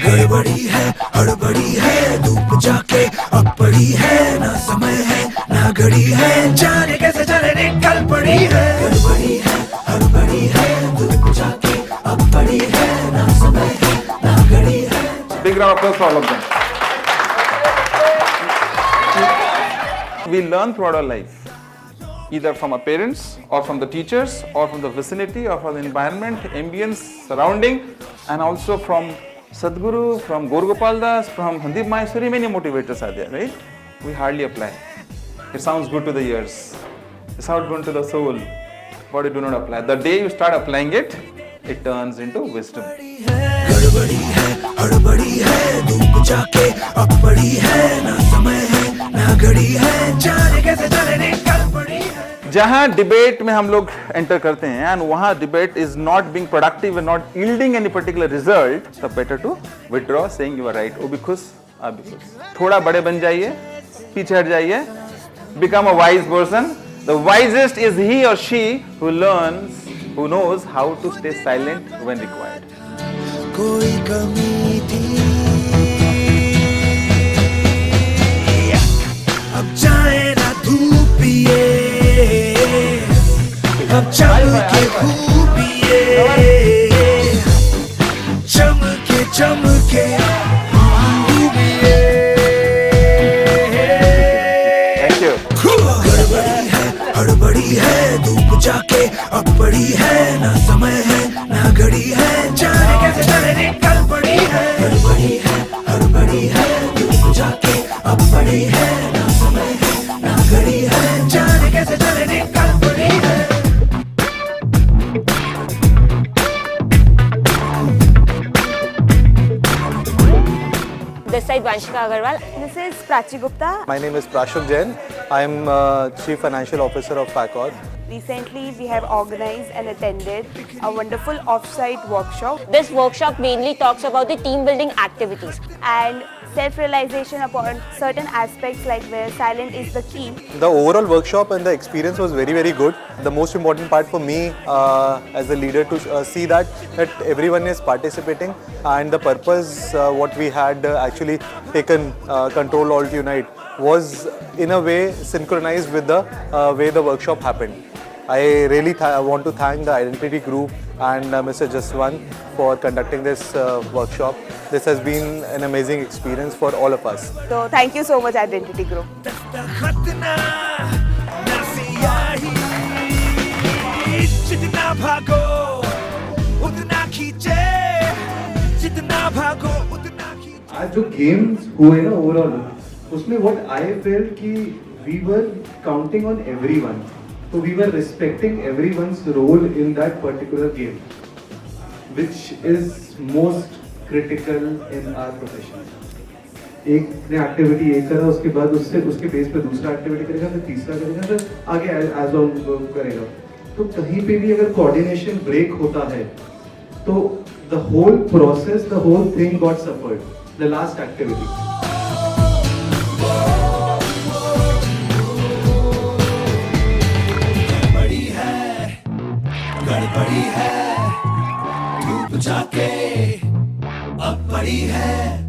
गड़बड़ी है हड़बड़ी है धूप जाके अब पड़ी है ना समय है ना घड़ी है जाने कैसे चले निकल पड़ी है गड़बड़ी है हड़बड़ी है धूप जाके अब पड़ी है ना समय है ना घड़ी है. Big round of applause for all of them. We learn throughout our life, either from our parents or from the teachers or from the vicinity or from the environment, ambience, surrounding, and also from Sadhguru, from Gaur Gopal Das, from Handip Maheshwari. Many motivators are there, right? We hardly apply. It sounds good to the ears. It sounds good to the soul, but you do not apply. The day you start applying it, it turns into wisdom. गड़बड़ी है हड़बड़ी है धूप जाके अब पड़ी है ना समय है ना घड़ी है जाने कैसे चले निकल पड़ी है. जहां डिबेट में हम लोग एंटर करते हैं एंड वहां debate is not being productive and not yielding any particular result, तब better to withdraw saying you are right. ओ भी खुश, आप भी खुश. थोड़ा बड़े बन जाइए, पीछे हट जाइए. Become a wise person. The wisest is he और she who learns, who knows how to stay silent when required. कोई कमी थी अब जाए ना धूप पिए अब चमके खूबिए चमके चमके खूबिए. Thank you. गड़बड़ी है हड़बड़ी है धूप जाके अब पड़ी है ना समय है ना घड़ी है जाने कैसे चले निकल पड़ी है. गड़बड़ी है हड़बड़ी है धूप जाके अब पड़ी है ना समय है ना घड़ी है जाने कैसे चले निकल पड़ी है. This side Vanshika Agarwal. This is Prachi Gupta. My name is Prashok Jain. I am Chief Financial Officer of FACOR. Recently, we have organized and attended a wonderful off-site workshop This workshop mainly talks about the team building activities. and self-realization upon certain aspects like where silent is the key. The overall workshop and the experience was very, very good. The most important part for me as a leader to see that everyone is participating, and the purpose what we had actually taken control all unite was in a way synchronized with the way the workshop happened. I really want to thank the Identity Group and Mr. Jaswant for conducting this workshop. This has been an amazing experience for all of us. So, thank you so much, Identity Group. दस्तखत ना ना सियाही जितना भागो उतना खींचे जितना भागो उतना खींचे. आज जो गेम्स हुए ना ओवरऑल, उसमें व्हाट आई फेल्ट कि we were counting on everyone, so we were respecting everyone's role in that particular game, which is most critical in our profession. एक ने एक्टिविटी एक करा, उसके बाद उसके बेस पे दूसरा एक्टिविटी करेगा, फिर तीसरा करेगा, फिर आगे एज ऑन करेगा. तो कहीं पे भी अगर कोऑर्डिनेशन ब्रेक होता है तो the whole process, the whole thing got suffered. The last activity गड़बड़ी है धूप जाके अब पड़ी है